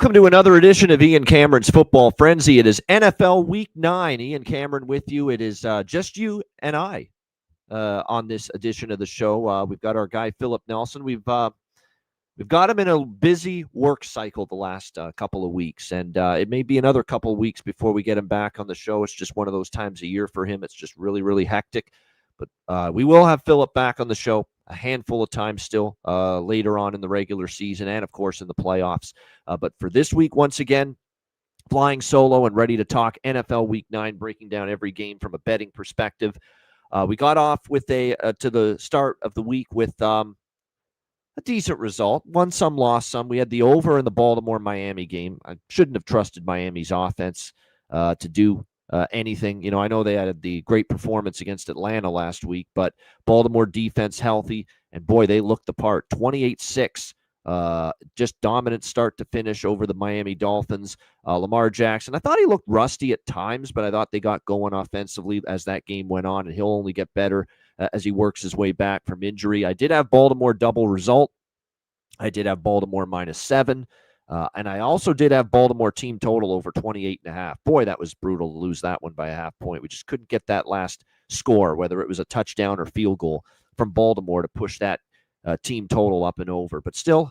Welcome to another edition of Ian Cameron's Football Frenzy. It is NFL Week 9. Ian Cameron with you. It is just you and I on this edition of the show. We've got our guy Philip Nelson. We've got him in a busy work cycle the last couple of weeks, and it may be another couple of weeks before we get him back on the show. It's just one of those times a year for him. It's just really, really hectic. But we will have Philip back on the show a handful of times still later on in the regular season and, of course, in the playoffs. But for this week, once again, flying solo and ready to talk NFL Week 9, breaking down every game from a betting perspective. We got off with to the start of the week with a decent result. Won some, lost some. We had the over in the Baltimore-Miami game. I shouldn't have trusted Miami's offense to do anything. You know, I know they had the great performance against Atlanta last week, but Baltimore defense healthy, and boy, they looked the part. 28-6, just dominant start to finish over the Miami Dolphins. Lamar Jackson, I thought he looked rusty at times, but I thought they got going offensively as that game went on, and he'll only get better as he works his way back from injury. I did have Baltimore double result. I did have Baltimore -7. And I also did have Baltimore team total over 28.5. Boy, that was brutal to lose that one by a half point. We just couldn't get that last score, whether it was a touchdown or field goal from Baltimore to push that team total up and over. But still,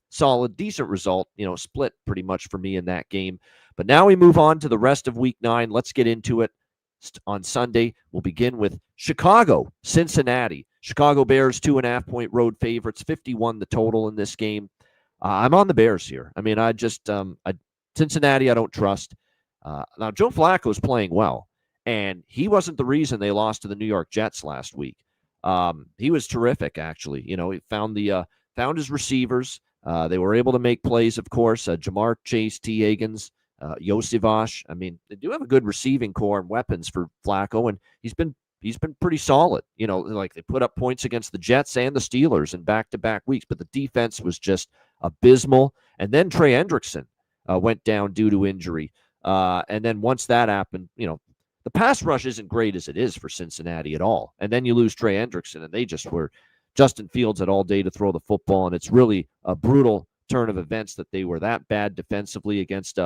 solid, decent result, split pretty much for me in that game. But now we move on to the rest of Week 9. Let's get into it. On Sunday, we'll begin with Chicago, Cincinnati. Chicago Bears, 2.5-point road favorites, 51 the total in this game. I'm on the Bears here. I mean, Cincinnati I don't trust. Now, Joe Flacco is playing well, and he wasn't the reason they lost to the New York Jets last week. He was terrific, actually. He found his receivers. They were able to make plays, of course. Jamar Chase, T. Higgins, Yosivash. I mean, they do have a good receiving core and weapons for Flacco, and he's been pretty solid. Like they put up points against the Jets and the Steelers in back-to-back weeks, but the defense was just abysmal. And then Trey Hendrickson went down due to injury. And then once that happened, the pass rush isn't great as it is for Cincinnati at all. And then you lose Trey Hendrickson, and they just were Justin Fields had all day to throw the football, and it's really a brutal turn of events that they were that bad defensively against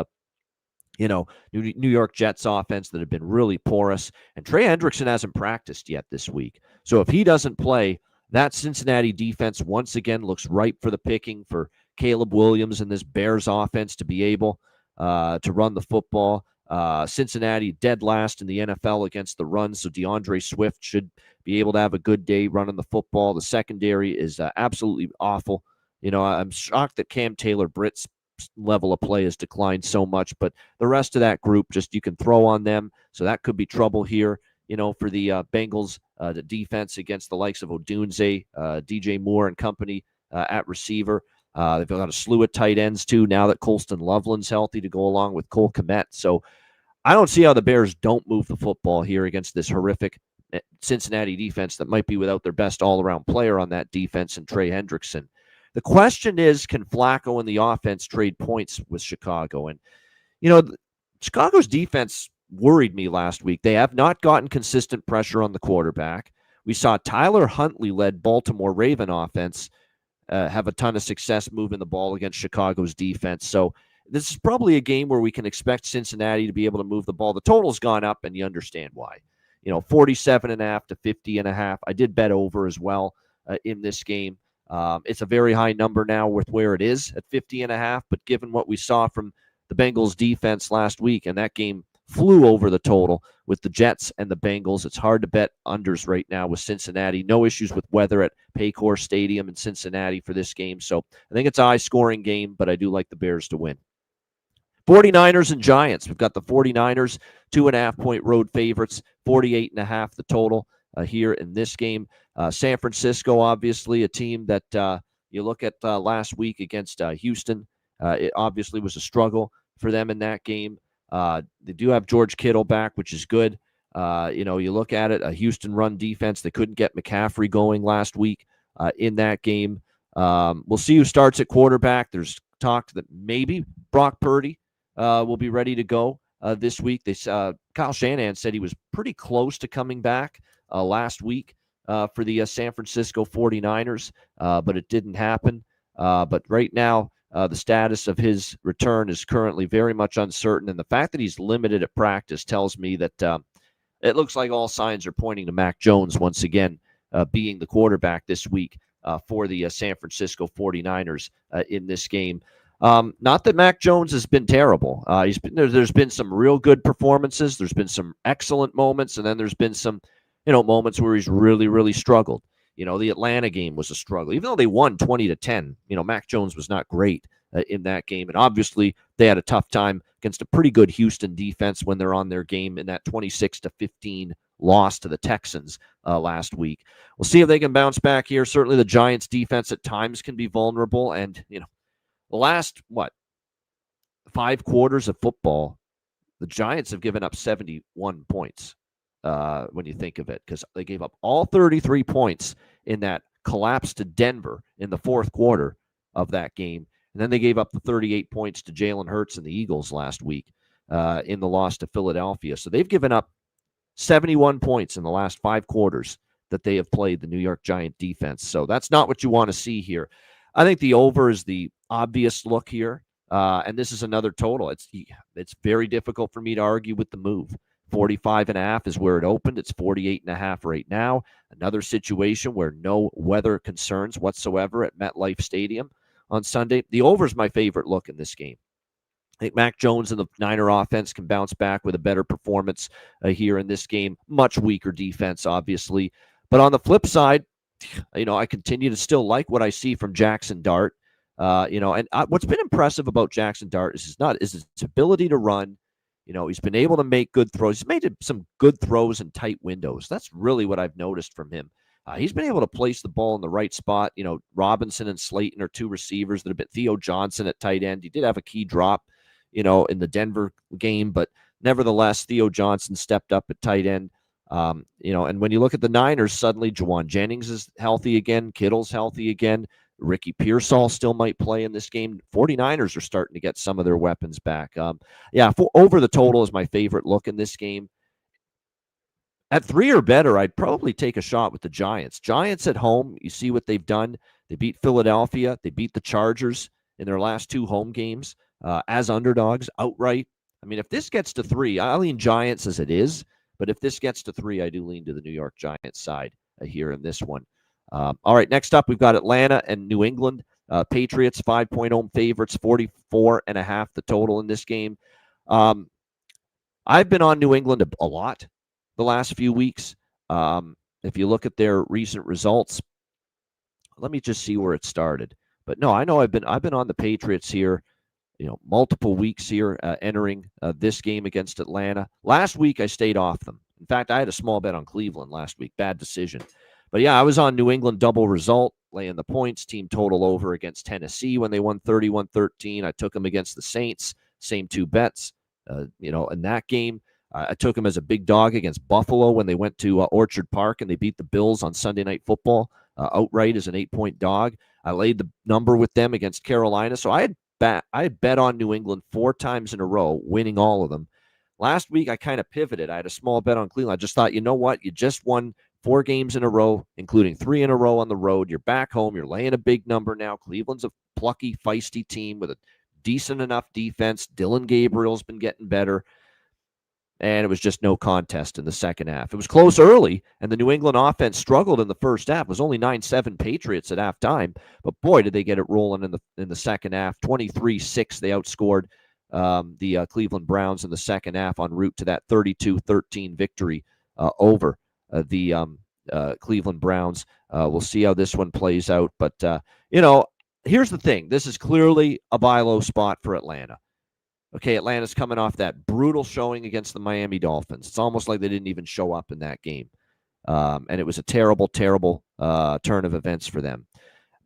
New York Jets offense that have been really porous. And Trey Hendrickson hasn't practiced yet this week. So if he doesn't play, that Cincinnati defense once again looks ripe for the picking for Caleb Williams and this Bears offense to be able to run the football. Cincinnati dead last in the NFL against the run, so DeAndre Swift should be able to have a good day running the football. The secondary is absolutely awful. I'm shocked that Cam Taylor-Britt's level of play has declined so much, but the rest of that group, just you can throw on them, so that could be trouble here, for the Bengals, the defense against the likes of Odunze, DJ Moore and company at receiver. They've got a slew of tight ends, too, now that Colston Loveland's healthy to go along with Cole Kmet. So I don't see how the Bears don't move the football here against this horrific Cincinnati defense that might be without their best all-around player on that defense and Trey Hendrickson. The question is, can Flacco and the offense trade points with Chicago? And, Chicago's defense worried me last week. They have not gotten consistent pressure on the quarterback. We saw Tyler Huntley-led Baltimore Raven offense have a ton of success moving the ball against Chicago's defense. So this is probably a game where we can expect Cincinnati to be able to move the ball. The total's gone up, and you understand why. 47.5 to 50.5. I did bet over as well in this game. It's a very high number now with where it is at 50.5, but given what we saw from the Bengals defense last week, and that game flew over the total with the Jets and the Bengals, it's hard to bet unders right now with Cincinnati. No issues with weather at Paycor Stadium in Cincinnati for this game. So I think it's a high-scoring game, but I do like the Bears to win. 49ers and Giants. We've got the 49ers, 2.5-point road favorites, 48.5 the total here in this game. San Francisco, obviously, a team that you look at last week against Houston. It obviously was a struggle for them in that game. They do have George Kittle back, which is good. You look at it, a Houston run defense. They couldn't get McCaffrey going last week in that game. We'll see who starts at quarterback. There's talk that maybe Brock Purdy will be ready to go this week. Kyle Shanahan said he was pretty close to coming back last week for the San Francisco 49ers, but it didn't happen. But right now, The status of his return is currently very much uncertain, and the fact that he's limited at practice tells me that it looks like all signs are pointing to Mac Jones once again being the quarterback this week for the San Francisco 49ers in this game. Not that Mac Jones has been terrible. There's been some real good performances. There's been some excellent moments, and then there's been some, moments where he's really, really struggled. The Atlanta game was a struggle. Even though they won 20-10, Mac Jones was not great in that game. And obviously, they had a tough time against a pretty good Houston defense when they're on their game in that 26-15 loss to the Texans last week. We'll see if they can bounce back here. Certainly, the Giants' defense at times can be vulnerable. And, the last, 5 quarters of football, the Giants have given up 71 points. When you think of it, because they gave up all 33 points in that collapse to Denver in the fourth quarter of that game. And then they gave up the 38 points to Jalen Hurts and the Eagles last week in the loss to Philadelphia. So they've given up 71 points in the last 5 quarters that they have played the New York Giant defense. So that's not what you want to see here. I think the over is the obvious look here. And this is another total. It's very difficult for me to argue with the move. 45.5 is where it opened. It's 48.5 right now. Another situation where no weather concerns whatsoever at MetLife Stadium on Sunday. The over is my favorite look in this game. I think Mac Jones and the Niner offense can bounce back with a better performance here in this game. Much weaker defense, obviously. But on the flip side, I continue to still like what I see from Jackson Dart. And what's been impressive about Jackson Dart is his ability to run. He's been able to make good throws. He's made some good throws in tight windows. That's really what I've noticed from him. He's been able to place the ball in the right spot. Robinson and Slayton are 2 receivers that have been. Theo Johnson at tight end. He did have a key drop, in the Denver game, but nevertheless, Theo Johnson stepped up at tight end. And when you look at the Niners, suddenly Juwan Jennings is healthy again. Kittle's healthy again. Ricky Pearsall still might play in this game. 49ers are starting to get some of their weapons back. Over the total is my favorite look in this game. At 3 or better, I'd probably take a shot with the Giants. Giants at home, you see what they've done. They beat Philadelphia. They beat the Chargers in their last 2 home games as underdogs outright. I mean, if this gets to 3, I lean Giants as it is. But if this gets to 3, I do lean to the New York Giants side here in this one. All right, next up, we've got Atlanta and New England. Patriots, 5-point home favorites, 44.5 the total in this game. I've been on New England a lot the last few weeks. If you look at their recent results, let me just see where it started. But no, I know I've been on the Patriots here, multiple weeks here entering this game against Atlanta. Last week, I stayed off them. In fact, I had a small bet on Cleveland last week. Bad decision. But yeah, I was on New England double result, laying the points, team total over against Tennessee when they won 31-13. I took them against the Saints, same 2 bets, in that game. I took them as a big dog against Buffalo when they went to Orchard Park and they beat the Bills on Sunday Night Football outright as an 8-point dog. I laid the number with them against Carolina. So I had bet on New England 4 times in a row, winning all of them. Last week, I kind of pivoted. I had a small bet on Cleveland. I just thought, you know what? You just won 4 games in a row, including 3 in a row on the road. You're back home. You're laying a big number now. Cleveland's a plucky, feisty team with a decent enough defense. Dylan Gabriel's been getting better. And it was just no contest in the second half. It was close early, and the New England offense struggled in the first half. It was only 9-7 Patriots at halftime. But boy, did they get it rolling in the second half. 23-6, they outscored the Cleveland Browns in the second half en route to that 32-13 victory over the Cleveland Browns. We'll see how this one plays out. But, here's the thing. This is clearly a buy low spot for Atlanta. Okay, Atlanta's coming off that brutal showing against the Miami Dolphins. It's almost like they didn't even show up in that game. And it was a terrible, terrible turn of events for them.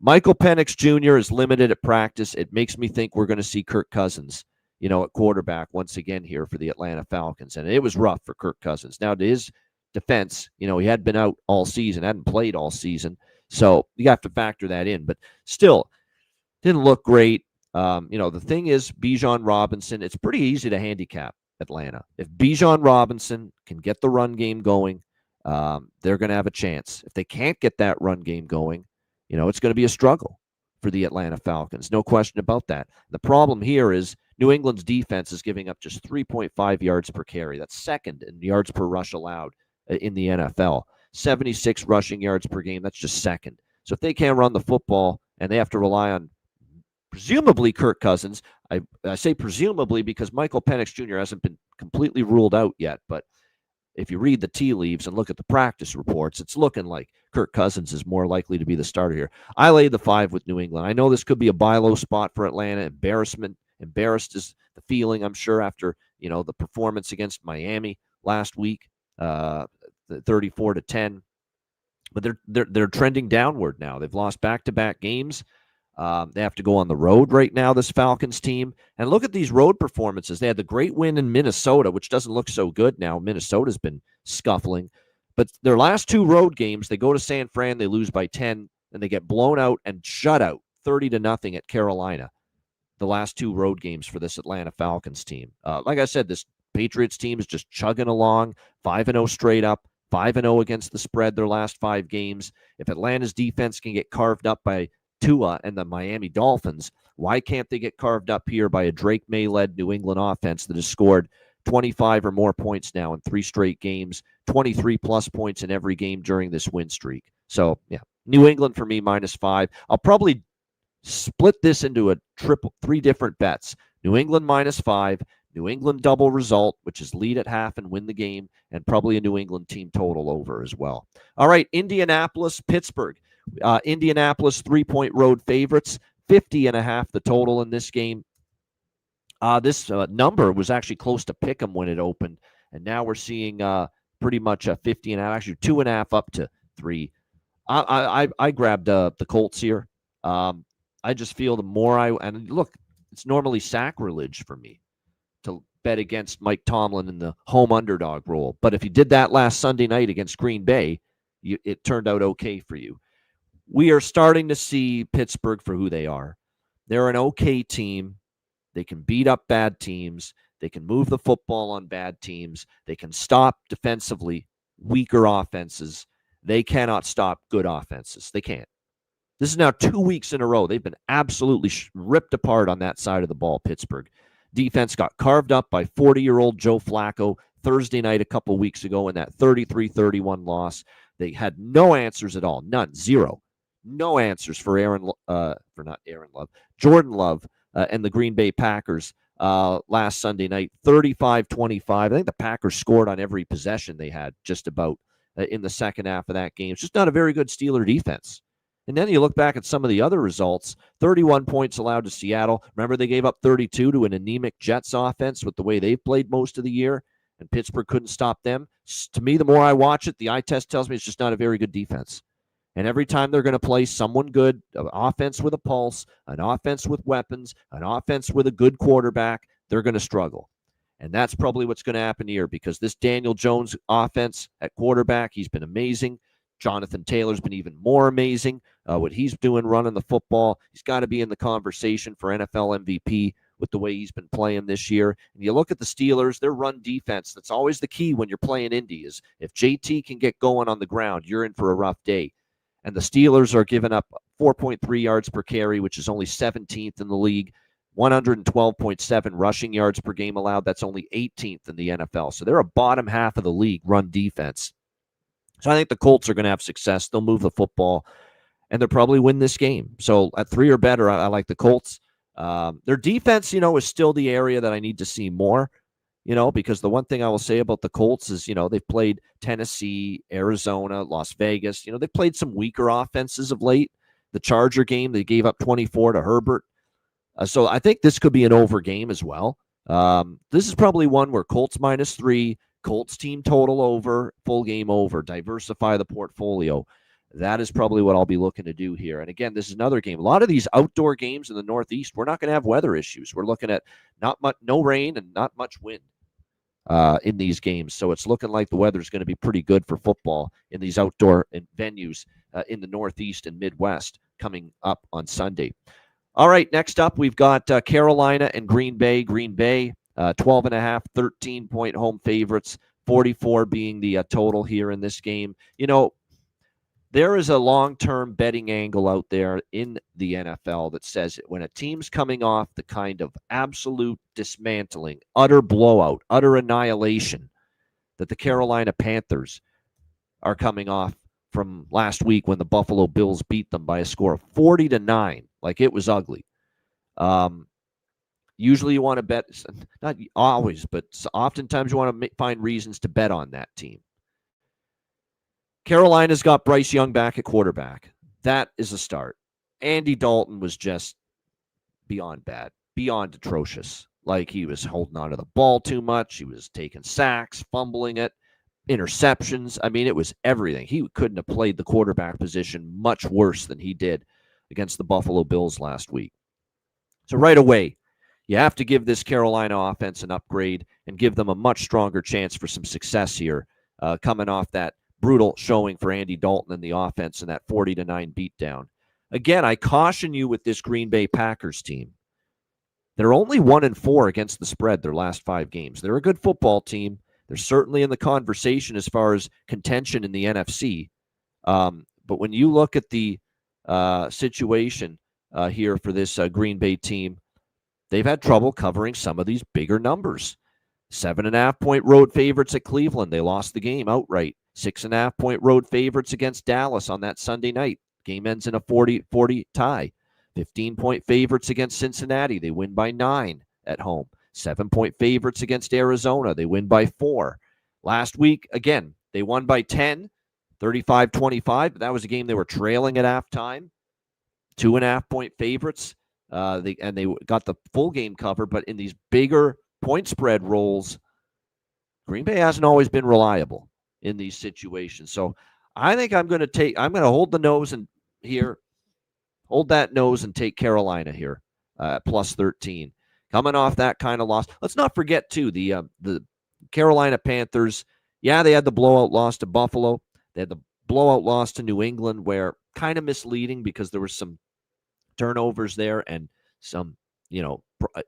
Michael Penix Jr. is limited at practice. It makes me think we're going to see Kirk Cousins, at quarterback once again here for the Atlanta Falcons. And it was rough for Kirk Cousins. Now, to his defense, he had been out all season, hadn't played all season. So you have to factor that in. But still, didn't look great. The thing is, Bijan Robinson, it's pretty easy to handicap Atlanta. If Bijan Robinson can get the run game going, they're going to have a chance. If they can't get that run game going, it's going to be a struggle for the Atlanta Falcons. No question about that. The problem here is New England's defense is giving up just 3.5 yards per carry. That's second in yards per rush allowed in the NFL. 76 rushing yards per game. That's just second. So if they can't run the football and they have to rely on presumably Kirk Cousins, I say presumably because Michael Penix Jr. hasn't been completely ruled out yet, but if you read the tea leaves and look at the practice reports, it's looking like Kirk Cousins is more likely to be the starter here. I laid the 5 with New England. I know this could be a buy low spot for Atlanta. Embarrassed is the feeling, I'm sure, after the performance against Miami last week, the 34-10. But they're trending downward now. They've lost back-to-back games. They have to go on the road right now, this Falcons team. And look at these road performances. They had the great win in Minnesota, which doesn't look so good now. Minnesota's been scuffling. But their last 2 road games, they go to San Fran, they lose by 10, and they get blown out and shut out 30-0 at Carolina. The last 2 road games for this Atlanta Falcons team. Like I said, this Patriots team is just chugging along, 5-0 straight up, 5-0 against the spread their last 5 games. If Atlanta's defense can get carved up by Tua and the Miami Dolphins, why can't they get carved up here by a Drake May-led New England offense that has scored 25 or more points now in 3 straight games, 23-plus points in every game during this win streak? So, yeah, New England for me, -5. I'll probably split this into 3 different bets. New England -5, New England double result, which is lead at half and win the game, and probably a New England team total over as well. All right, Indianapolis, Pittsburgh. Indianapolis 3-point road favorites, 50.5 the total in this game. This number was actually close to pick 'em when it opened, and now we're seeing pretty much a 50.5, actually 2.5 up to 3. I grabbed the Colts here. I just feel the more and look, it's normally sacrilege for me to bet against Mike Tomlin in the home underdog role. But if you did that last Sunday night against Green Bay, it turned out okay for you. We are starting to see Pittsburgh for who they are. They're an okay team. They can beat up bad teams. They can move the football on bad teams. They can stop defensively weaker offenses. They cannot stop good offenses. They can't. This is now 2 weeks in a row. They've been absolutely ripped apart on that side of the ball, Pittsburgh. Defense got carved up by 40-year-old Joe Flacco Thursday night a couple weeks ago in that 33-31 loss. They had no answers at all. None. Zero. No answers for Jordan Love and the Green Bay Packers last Sunday night. 35-25. I think the Packers scored on every possession they had just about in the second half of that game. It's just not a very good Steeler defense. And then you look back at some of the other results, 31 points allowed to Seattle. Remember, they gave up 32 to an anemic Jets offense with the way they've played most of the year, and Pittsburgh couldn't stop them. To me, the more I watch it, the eye test tells me it's just not a very good defense. And every time they're going to play someone good, an offense with a pulse, an offense with weapons, an offense with a good quarterback, they're going to struggle. And that's probably what's going to happen here because this Daniel Jones offense at quarterback, he's been amazing. Jonathan Taylor's been even more amazing. What he's doing running the football, he's got to be in the conversation for NFL MVP with the way he's been playing this year. And you look at the Steelers, their run defense, that's always the key when you're playing Indy is if JT can get going on the ground, you're in for a rough day. And the Steelers are giving up 4.3 yards per carry, which is only 17th in the league. 112.7 rushing yards per game allowed. That's only 18th in the NFL. So they're a bottom half of the league run defense. So I think the Colts are going to have success. They'll move the football, and they'll probably win this game. So at 3 or better, I like the Colts. Their defense, is still the area that I need to see more, because the one thing I will say about the Colts is, they've played Tennessee, Arizona, Las Vegas. They've played some weaker offenses of late. The Charger game, they gave up 24 to Herbert. So I think this could be an over game as well. This is probably one where Colts -3, Colts team total over, full game over, diversify the portfolio. That is probably what I'll be looking to do here. And again, this is another game. A lot of these outdoor games in the Northeast, we're not going to have weather issues. We're looking at no rain and not much wind in these games. So it's looking like the weather is going to be pretty good for football in these outdoor venues in the Northeast and Midwest coming up on Sunday. All right, next up, we've got Carolina and Green Bay. Green Bay, 12.5, 13-point home favorites, 44 being the total here in this game. There is a long-term betting angle out there in the NFL that says when a team's coming off the kind of absolute dismantling, utter blowout, utter annihilation that the Carolina Panthers are coming off from last week when the Buffalo Bills beat them by a score of 40-9, like it was ugly. Usually you want to bet, not always, but oftentimes you want to find reasons to bet on that team. Carolina's got Bryce Young back at quarterback. That is a start. Andy Dalton was just beyond bad, beyond atrocious. Like he was holding on to the ball too much. He was taking sacks, fumbling it, interceptions. I mean, it was everything. He couldn't have played the quarterback position much worse than he did against the Buffalo Bills last week. So right away, you have to give this Carolina offense an upgrade and give them a much stronger chance for some success here, coming off that brutal showing for Andy Dalton and the offense in that 40-9 beatdown. Again, I caution you with this Green Bay Packers team. They're only 1-4 against the spread their last 5 games. They're a good football team. They're certainly in the conversation as far as contention in the NFC. But when you look at the situation here for this Green Bay team, they've had trouble covering some of these bigger numbers. 7.5-point road favorites at Cleveland. They lost the game outright. 6.5-point road favorites against Dallas on that Sunday night. Game ends in a 40-40 tie. 15-point favorites against Cincinnati. They win by 9 at home. 7-point favorites against Arizona. They win by 4. Last week, again, they won by 10, 35-25. But that was a game they were trailing at halftime. 2.5-point favorites. They got the full game cover, but in these bigger point spread rolls, Green Bay hasn't always been reliable in these situations. So I think I'm going to hold the nose and hold that nose and take Carolina here plus 13. Coming off that kind of loss. Let's not forget, too, the Carolina Panthers. Yeah, they had the blowout loss to Buffalo. They had the blowout loss to New England, where kind of misleading because there was some turnovers there and some,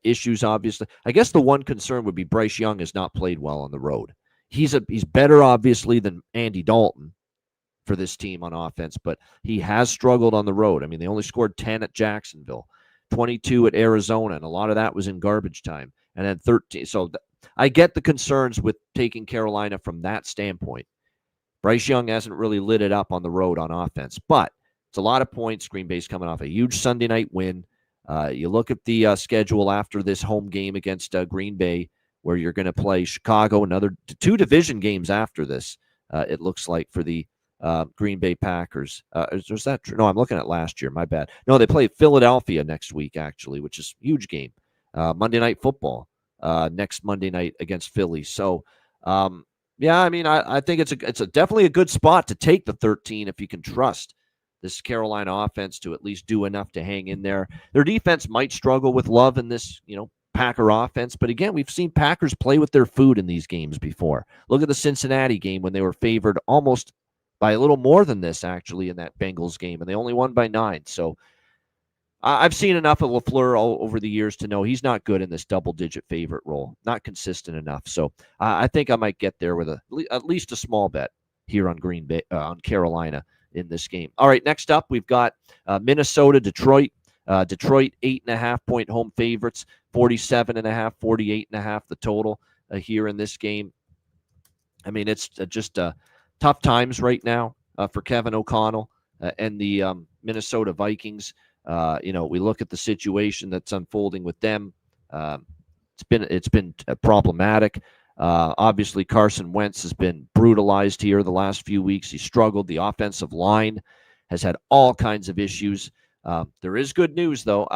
issues, obviously. I guess the one concern would be Bryce Young has not played well on the road. He's better, obviously, than Andy Dalton for this team on offense, but he has struggled on the road. I mean, they only scored 10 at Jacksonville, 22 at Arizona, and a lot of that was in garbage time, and then 13. So I get the concerns with taking Carolina from that standpoint. Bryce Young hasn't really lit it up on the road on offense, but it's a lot of points. Green Bay's coming off a huge Sunday night win. You look at the schedule after this home game against Green Bay, where you're going to play Chicago, another 2 division games after this, it looks like, for the Green Bay Packers. Is that true? No, I'm looking at last year. My bad. No, they play Philadelphia next week, actually, which is a huge game. Monday Night Football next Monday night against Philly. So, yeah, I mean, I think it's definitely a good spot to take the 13 if you can trust this Carolina offense to at least do enough to hang in there. Their defense might struggle with Love in this, Packer offense. But again, we've seen Packers play with their food in these games before. Look at the Cincinnati game when they were favored almost by a little more than this, actually, in that Bengals game, and they only won by 9. So I've seen enough of LaFleur all over the years to know he's not good in this double-digit favorite role, not consistent enough. So I think I might get there with at least a small bet here on Green Bay, on Carolina in this game. All right, next up, we've got Minnesota, Detroit. Detroit, 8.5-point home favorites, 47.5, 48.5 the total here in this game. I mean, it's just tough times right now for Kevin O'Connell and the Minnesota Vikings. We look at the situation that's unfolding with them. It's been problematic. Obviously, Carson Wentz has been brutalized here the last few weeks. He struggled. The offensive line has had all kinds of issues. There is good news, though.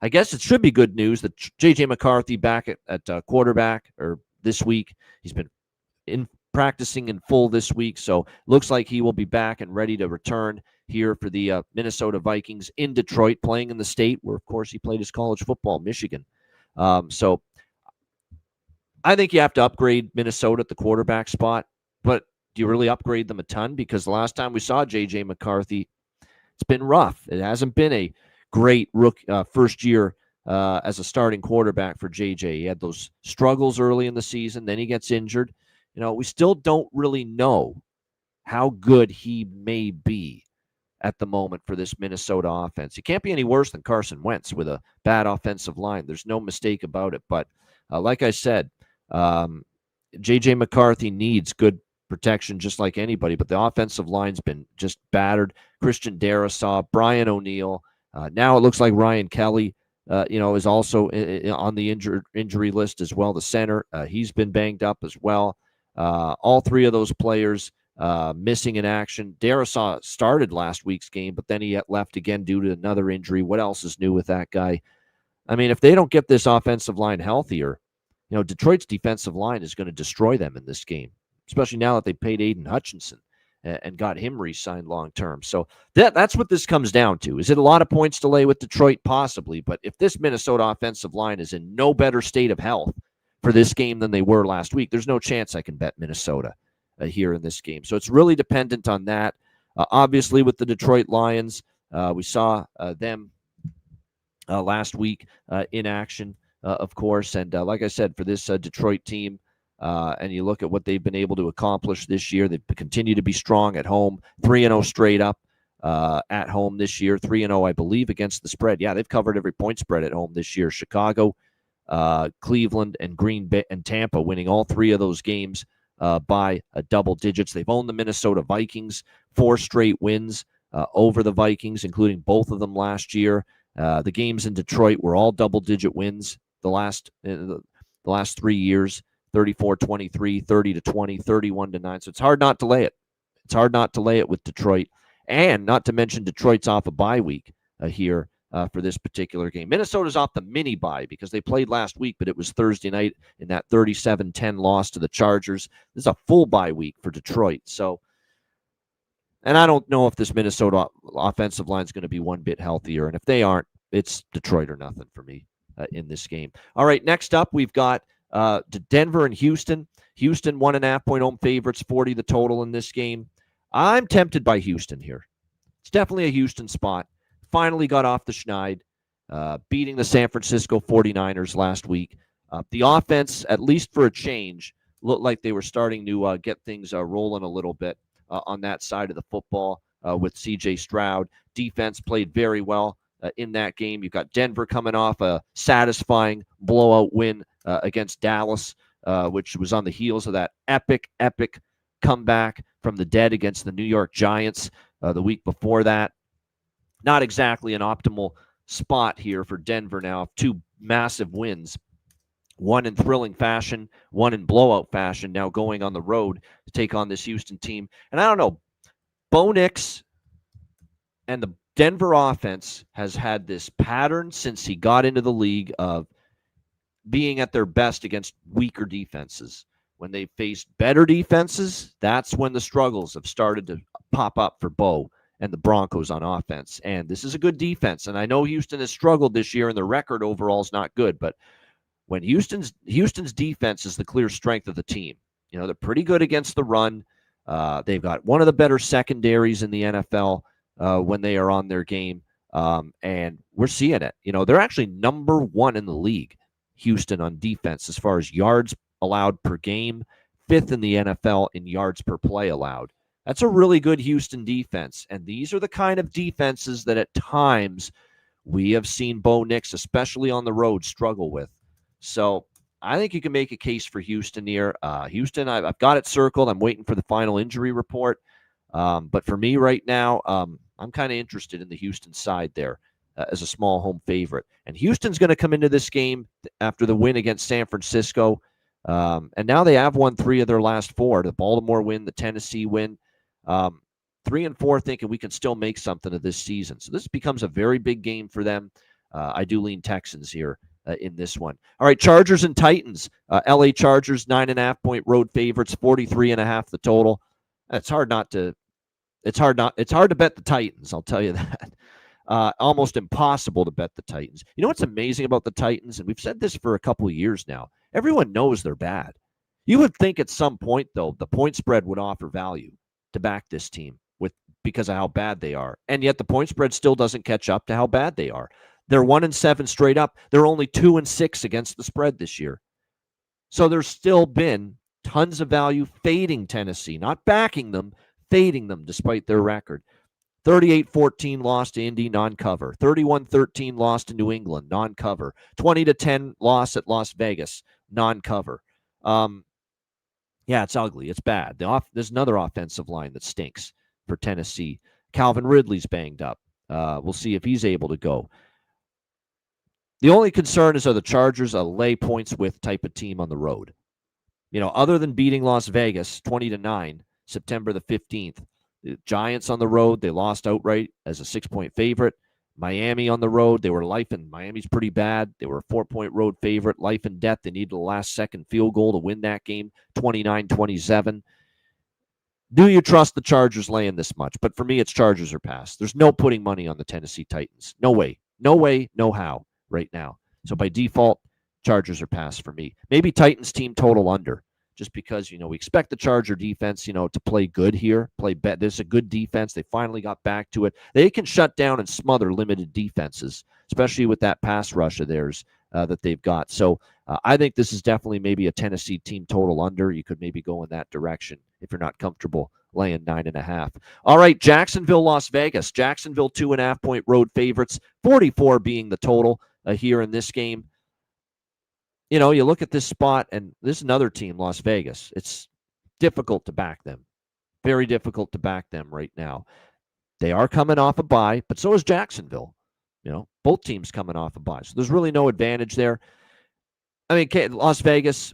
I guess it should be good news that J.J. McCarthy back at quarterback or this week. He's been practicing in full this week, so looks like he will be back and ready to return here for the Minnesota Vikings in Detroit, playing in the state where, of course, he played his college football, Michigan. So I think you have to upgrade Minnesota at the quarterback spot, but do you really upgrade them a ton? Because the last time we saw J.J. McCarthy, it's been rough. It hasn't been a great first year as a starting quarterback for J.J. He had those struggles early in the season. Then he gets injured. We still don't really know how good he may be at the moment for this Minnesota offense. He can't be any worse than Carson Wentz with a bad offensive line. There's no mistake about it. But like I said, J.J. McCarthy needs good protection just like anybody, but the offensive line's been just battered. Christian Darrisaw, Brian O'Neill. Now it looks like Ryan Kelly, is also on the injury list as well. The center, he's been banged up as well. All three of those players missing in action. Darrisaw started last week's game, but then he left again due to another injury. What else is new with that guy? I mean, if they don't get this offensive line healthier, Detroit's defensive line is going to destroy them in this game, especially now that they paid Aiden Hutchinson and got him re-signed long-term. So that's what this comes down to. Is it a lot of points to lay with Detroit? Possibly. But if this Minnesota offensive line is in no better state of health for this game than they were last week, there's no chance I can bet Minnesota here in this game. So it's really dependent on that. Obviously, with the Detroit Lions, we saw them last week in action, of course. And like I said, for this Detroit team, and you look at what they've been able to accomplish this year, they continue to be strong at home, 3-0 straight up at home this year, 3-0, I believe, against the spread. Yeah, they've covered every point spread at home this year. Chicago, Cleveland, and Green Bay and Tampa winning all three of those games by double digits. They've owned the Minnesota Vikings, 4 straight wins over the Vikings, including both of them last year. The games in Detroit were all double-digit wins the last 3 years, 34-23, 30-20, 31-9. So it's hard not to lay it. It's hard not to lay it with Detroit. And not to mention Detroit's off a bye week here for this particular game. Minnesota's off the mini bye because they played last week, but it was Thursday night in that 37-10 loss to the Chargers. This is a full bye week for Detroit. So, and I don't know if this Minnesota offensive line is going to be one bit healthier. And if they aren't, it's Detroit or nothing for me in this game. All right, next up, we've got Denver and Houston. Houston 1.5-point home favorites, 40 the total in this game. I'm tempted by Houston here. It's definitely a Houston spot. Finally got off the schneid, beating the San Francisco 49ers last week. The offense, at least for a change, looked like they were starting to get things rolling a little bit on that side of the football with C.J. Stroud. Defense played very well in that game. You've got Denver coming off a satisfying blowout win against Dallas, which was on the heels of that epic comeback from the dead against the New York Giants the week before that. Not exactly an optimal spot here for Denver now. 2 massive wins, one in thrilling fashion, one in blowout fashion, now going on the road to take on this Houston team. And I don't know, Bo Nix and the Denver offense has had this pattern since he got into the league of being at their best against weaker defenses. When they faced better defenses, that's when the struggles have started to pop up for Bo and the Broncos on offense. And this is a good defense. And I know Houston has struggled this year and the record overall is not good, but when Houston's defense is the clear strength of the team. They're pretty good against the run. They've got one of the better secondaries in the NFL when they are on their game. And we're seeing it. They're actually number 1 in the league, Houston, on defense as far as yards allowed per game, 5th in the NFL in yards per play allowed. That's a really good Houston defense. And these are the kind of defenses that at times we have seen Bo Nix, especially on the road, struggle with. So I think you can make a case for Houston here. Houston, I've got it circled. I'm waiting for the final injury report. But for me right now, I'm kind of interested in the Houston side there as a small home favorite. And Houston's going to come into this game after the win against San Francisco. And now they have won 3 of their last 4. The Baltimore win, the Tennessee win. 3 and 4 thinking we can still make something of this season. So this becomes a very big game for them. I do lean Texans here in this one. All right, Chargers and Titans. LA Chargers, 9.5-point road favorites, 43.5 the total. It's hard to bet the Titans, I'll tell you that. Almost impossible to bet the Titans. You know what's amazing about the Titans? And we've said this for a couple of years now. Everyone knows they're bad. You would think at some point, though, the point spread would offer value to back this team because of how bad they are. And yet the point spread still doesn't catch up to how bad they are. They're 1-7 straight up. They're only 2-6 against the spread this year. So there's still been tons of value fading Tennessee, not backing them, fading them despite their record. 38-14 loss to Indy, non-cover. 31-13 loss to New England, non-cover. 20-10 loss at Las Vegas, non-cover. Yeah, it's ugly. It's bad. There's another offensive line that stinks for Tennessee. Calvin Ridley's banged up. We'll see if he's able to go. The only concern is, are the Chargers a lay points with type of team on the road? Other than beating Las Vegas 20-9, September the 15th, the Giants on the road, they lost outright as a 6-point favorite. Miami on the road, they were life and Miami's pretty bad. They were a 4-point road favorite, life and death. They needed a last-second field goal to win that game, 29-27. Do you trust the Chargers laying this much? But for me, it's Chargers or pass. There's no putting money on the Tennessee Titans. No way. No way, no how right now. So by default, Chargers or pass for me. Maybe Titans team total under, just because, we expect the Charger defense, to play good here, There's a good defense. They finally got back to it. They can shut down and smother limited defenses, especially with that pass rush of theirs that they've got. So I think this is definitely maybe a Tennessee team total under. You could maybe go in that direction if you're not comfortable laying 9.5. All right, Jacksonville, Las Vegas. Jacksonville 2.5-point road favorites, 44 being the total here in this game. You look at this spot, and this is another team, Las Vegas. It's difficult to back them. Very difficult to back them right now. They are coming off a bye, but so is Jacksonville. Both teams coming off a bye. So there's really no advantage there. I mean, Las Vegas,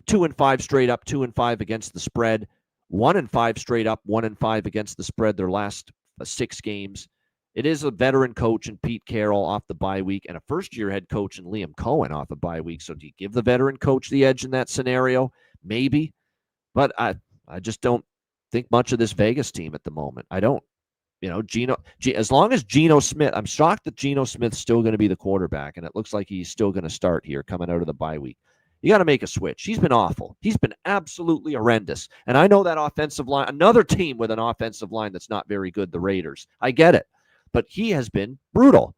2-5 straight up, 2-5 against the spread, 1-5 straight up, 1-5 against the spread their last 6 games. It is a veteran coach in Pete Carroll off the bye week and a first-year head coach in Liam Cohen off a bye week. So do you give the veteran coach the edge in that scenario? Maybe. But I just don't think much of this Vegas team at the moment. I don't. As long as Geno Smith, I'm shocked that Geno Smith's still going to be the quarterback, and it looks like he's still going to start here coming out of the bye week. You got to make a switch. He's been awful. He's been absolutely horrendous. And I know that offensive line, another team with an offensive line that's not very good, the Raiders. I get it. But he has been brutal.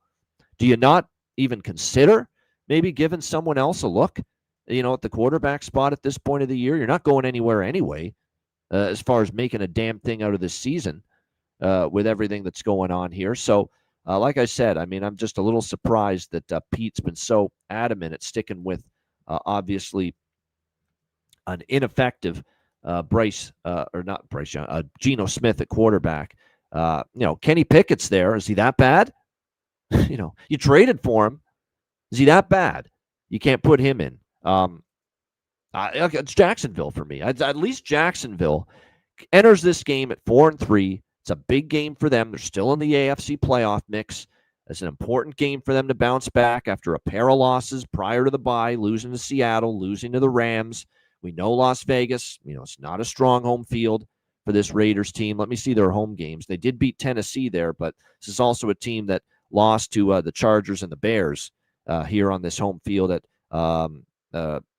Do you not even consider maybe giving someone else a look, at the quarterback spot at this point of the year? You're not going anywhere anyway, as far as making a damn thing out of this season with everything that's going on here. So, like I said, I mean, I'm just a little surprised that Pete's been so adamant at sticking with, obviously, an ineffective Geno Smith at quarterback. Kenny Pickett's there. Is he that bad? You traded for him. Is he that bad? You can't put him in. It's Jacksonville for me. At least Jacksonville enters this game at 4-3. It's a big game for them. They're still in the AFC playoff mix. It's an important game for them to bounce back after a pair of losses prior to the bye, losing to Seattle, losing to the Rams. We know Las Vegas, it's not a strong home field for this Raiders team. Let me see their home games. They did beat Tennessee there, but this is also a team that lost to the Chargers and the Bears here on this home field at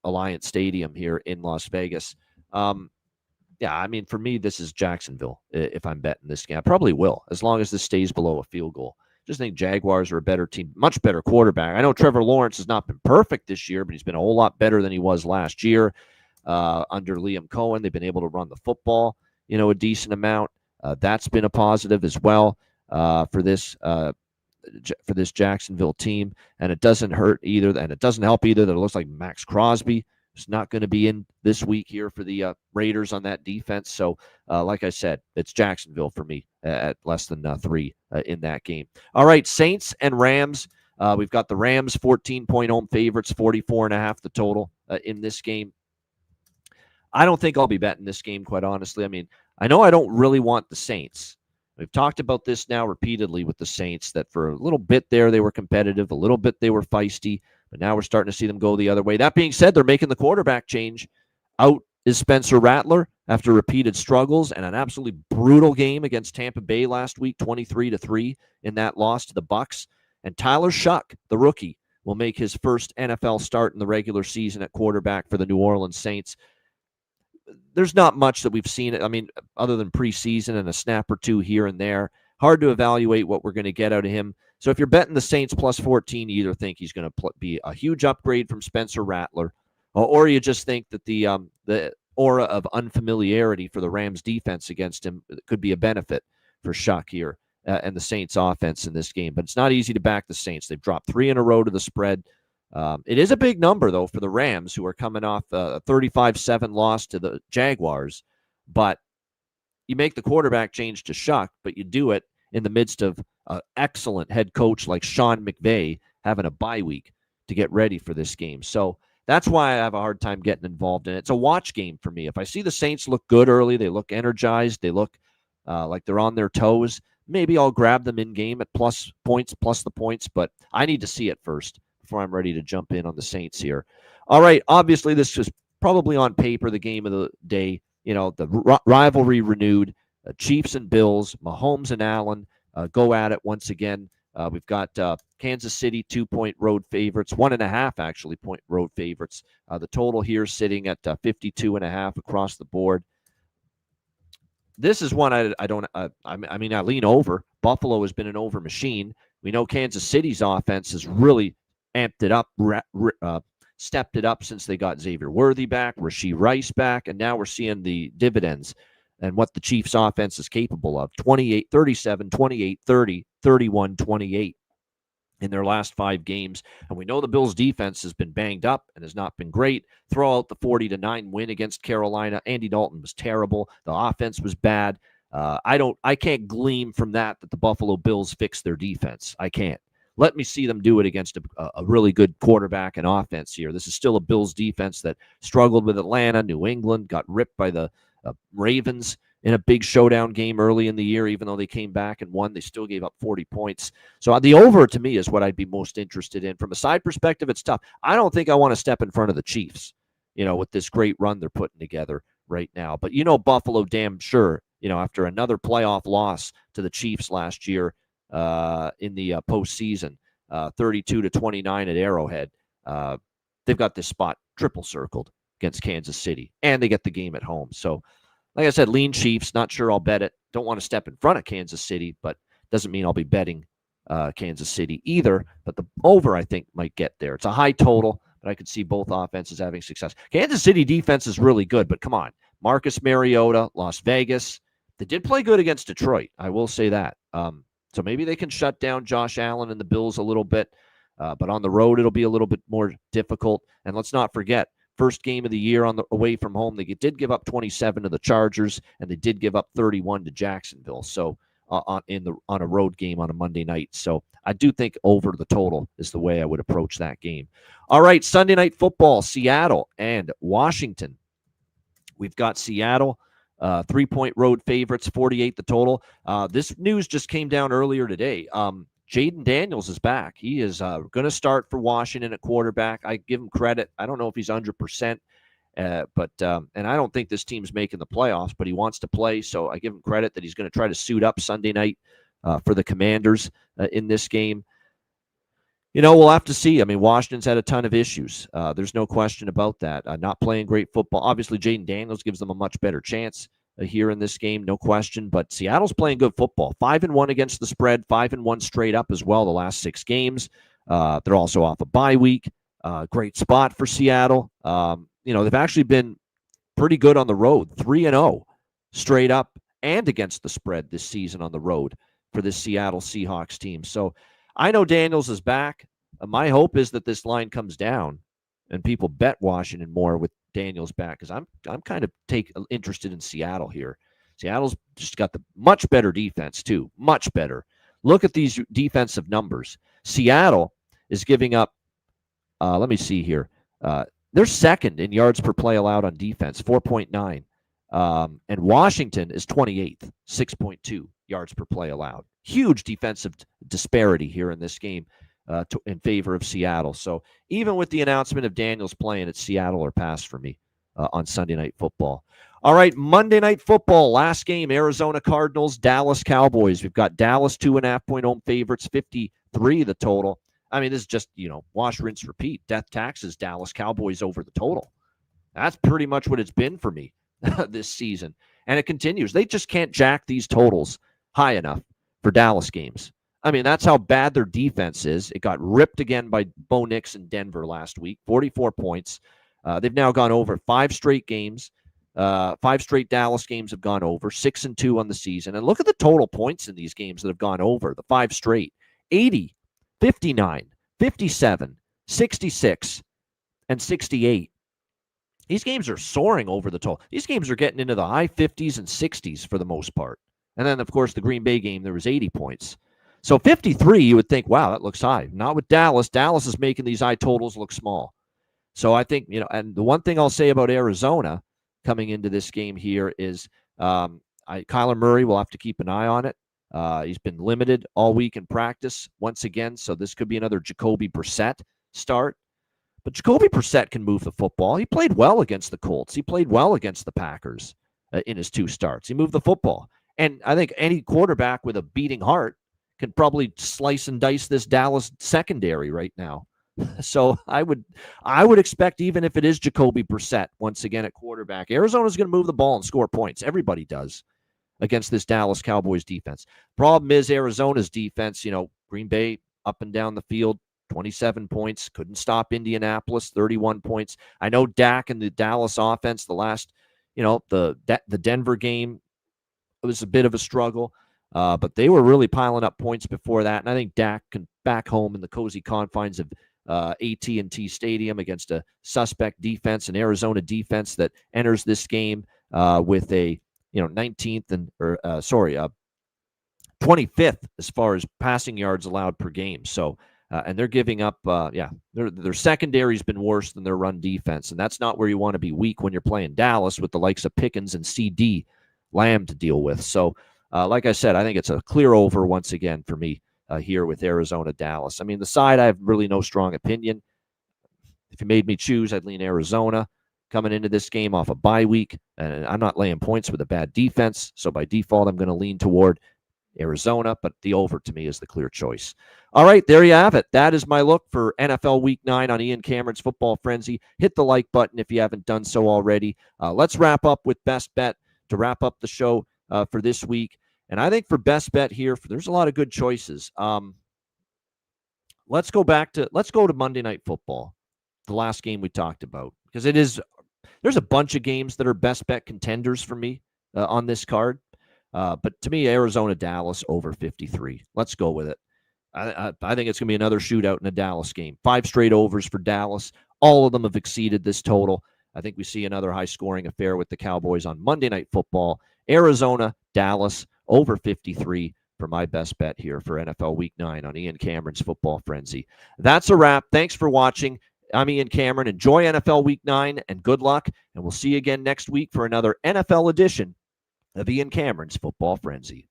Alliance Stadium here in Las Vegas. Yeah, I mean, for me, this is Jacksonville if I'm betting this game. I probably will, as long as this stays below a field goal. Just think Jaguars are a better team, much better quarterback. I know Trevor Lawrence has not been perfect this year, but he's been a whole lot better than he was last year under Liam Cohen. They've been able to run the football, a decent amount. That's been a positive as well for this Jacksonville team. And it doesn't hurt either, and it doesn't help either that it looks like Max Crosby is not going to be in this week here for the Raiders on that defense. So, like I said, it's Jacksonville for me at less than 3 in that game. All right, Saints and Rams. We've got the Rams 14-point home favorites, 44.5 the total in this game. I don't think I'll be betting this game, quite honestly. I mean, I know I don't really want the Saints. We've talked about this now repeatedly with the Saints, that for a little bit there they were competitive, a little bit they were feisty, but now we're starting to see them go the other way. That being said, they're making the quarterback change. Out is Spencer Rattler after repeated struggles and an absolutely brutal game against Tampa Bay last week, 23-3 in that loss to the Bucs. And Tyler Shuck, the rookie, will make his first NFL start in the regular season at quarterback for the New Orleans Saints. There's not much that we've seen, I mean, other than preseason and a snap or two here and there. Hard to evaluate what we're going to get out of him. So if you're betting the Saints plus 14, you either think he's going to be a huge upgrade from Spencer Rattler, or you just think that the aura of unfamiliarity for the Rams defense against him could be a benefit for Shuck here and the Saints offense in this game. But it's not easy to back the Saints. They've dropped 3 in a row to the spread. It is a big number, though, for the Rams, who are coming off a 35-7 loss to the Jaguars. But you make the quarterback change to Shuck, but you do it in the midst of an excellent head coach like Sean McVay having a bye week to get ready for this game. So that's why I have a hard time getting involved in it. It's a watch game for me. If I see the Saints look good early, they look energized, they look like they're on their toes, maybe I'll grab them in game at plus the points, but I need to see it first before I'm ready to jump in on the Saints here. All right, obviously this is probably on paper the game of the day. You know, the rivalry renewed, Chiefs and Bills, Mahomes and Allen go at it once again. We've got Kansas City 2-point road favorites, 1.5 actually point road favorites. The total here sitting at 52.5 across the board. This is one I mean, I lean over. Buffalo has been an over machine. We know Kansas City's offense has really amped it up, stepped it up since they got Xavier Worthy back, Rashee Rice back, and now we're seeing the dividends and what the Chiefs offense is capable of. 28-37, 28-30, 31-28 in their last 5 games. And we know the Bills defense has been banged up and has not been great. Throw out the 40-9 win against Carolina. Andy Dalton was terrible. The offense was bad. I can't glean from that the Buffalo Bills fixed their defense. I can't. Let me see them do it against a really good quarterback and offense here. This is still a Bills defense that struggled with Atlanta, New England, got ripped by the Ravens in a big showdown game early in the year. Even though they came back and won, they still gave up 40 points. So the over, to me, is what I'd be most interested in. From a side perspective, it's tough. I don't think I want to step in front of the Chiefs, with this great run they're putting together right now. But Buffalo damn sure, after another playoff loss to the Chiefs last year, in the postseason, 32-29 at Arrowhead. They've got this spot triple circled against Kansas City, and they get the game at home. So, like I said, lean Chiefs. Not sure I'll bet it. Don't want to step in front of Kansas City, but doesn't mean I'll be betting Kansas City either. But the over, I think, might get there. It's a high total, but I could see both offenses having success. Kansas City defense is really good, but come on. Marcus Mariota, Las Vegas. They did play good against Detroit. I will say that. So maybe they can shut down Josh Allen and the Bills a little bit. But on the road, it'll be a little bit more difficult. And let's not forget, first game of the year away from home, they did give up 27 to the Chargers, and they did give up 31 to Jacksonville. So on a road game on a Monday night. So I do think over the total is the way I would approach that game. All right, Sunday Night Football, Seattle and Washington. We've got Seattle. 3-point road favorites, 48 the total. This news just came down earlier today. Jaden Daniels is back. He is going to start for Washington at quarterback. I give him credit. I don't know if he's 100%, but and I don't think this team's making the playoffs, but he wants to play, so I give him credit that he's going to try to suit up Sunday night for the Commanders in this game. We'll have to see. I mean, Washington's had a ton of issues. There's no question about that. Not playing great football. Obviously, Jaden Daniels gives them a much better chance here in this game, no question. But Seattle's playing good football. 5-1 against the spread, 5-1 straight up as well the last 6 games. They're also off a bye week. Great spot for Seattle. They've actually been pretty good on the road, 3-0 straight up and against the spread this season on the road for this Seattle Seahawks team. So I know Daniels is back. My hope is that this line comes down and people bet Washington more with Daniels back, because I'm kind of interested in Seattle here. Seattle's just got the much better defense too, much better. Look at these defensive numbers. Seattle is giving up, let me see here. They're second in yards per play allowed on defense, 4.9. And Washington is 28th, 6.2 yards per play allowed. Huge defensive disparity here in this game in favor of Seattle. So even with the announcement of Daniels playing, it's Seattle or pass for me on Sunday Night Football. All right, Monday Night Football, last game, Arizona Cardinals, Dallas Cowboys. We've got Dallas 2.5-point home favorites, 53 the total. I mean, this is just, wash, rinse, repeat. Death taxes, Dallas Cowboys over the total. That's pretty much what it's been for me this season. And it continues. They just can't jack these totals high enough for Dallas games. I mean, that's how bad their defense is. It got ripped again by Bo Nix in Denver last week, 44 points. They've now gone over 5 straight games. 5 straight Dallas games have gone over, 6-2 on the season. And look at the total points in these games that have gone over, the 5 straight: 80, 59, 57, 66, and 68. These games are soaring over the total. These games are getting into the high 50s and 60s for the most part. And then, of course, the Green Bay game, there was 80 points. So 53, you would think, wow, that looks high. Not with Dallas. Dallas is making these high totals look small. So I think, and the one thing I'll say about Arizona coming into this game here is Kyler Murray will have to keep an eye on it. He's been limited all week in practice once again, so this could be another Jacoby Brissett start. But Jacoby Brissett can move the football. He played well against the Colts. He played well against the Packers in his 2 starts. He moved the football. And I think any quarterback with a beating heart can probably slice and dice this Dallas secondary right now. So I would expect, even if it is Jacoby Brissett once again at quarterback, Arizona's going to move the ball and score points. Everybody does against this Dallas Cowboys defense. Problem is Arizona's defense, Green Bay up and down the field, 27 points, couldn't stop Indianapolis, 31 points. I know Dak and the Dallas offense, the last, the Denver game, it was a bit of a struggle, but they were really piling up points before that. And I think Dak can back home in the cozy confines of AT&T Stadium against a suspect defense, an Arizona defense that enters this game with a 19th and 25th as far as passing yards allowed per game. So and they're giving up, their secondary's been worse than their run defense, and that's not where you want to be weak when you're playing Dallas with the likes of Pickens and CD Lamb to deal with. So like I said, I think it's a clear over once again for me here with Arizona-Dallas. I mean, the side, I have really no strong opinion. If you made me choose, I'd lean Arizona coming into this game off a bye week. And I'm not laying points with a bad defense, so by default, I'm going to lean toward Arizona, but the over to me is the clear choice. All right, there you have it. That is my look for NFL Week 9 on Ian Cameron's Football Frenzy. Hit the like button if you haven't done so already. Let's wrap up with Best Bet to wrap up the show for this week. And I think for Best Bet here, there's a lot of good choices. Let's go to Monday Night Football, the last game we talked about, because there's a bunch of games that are Best Bet contenders for me on this card. But to me, Arizona-Dallas over 53. Let's go with it. I think it's going to be another shootout in a Dallas game. 5 straight overs for Dallas. All of them have exceeded this total. I think we see another high-scoring affair with the Cowboys on Monday Night Football. Arizona-Dallas over 53 for my best bet here for NFL Week 9 on Ian Cameron's Football Frenzy. That's a wrap. Thanks for watching. I'm Ian Cameron. Enjoy NFL Week 9 and good luck. And we'll see you again next week for another NFL edition of Ian Cameron's Football Frenzy.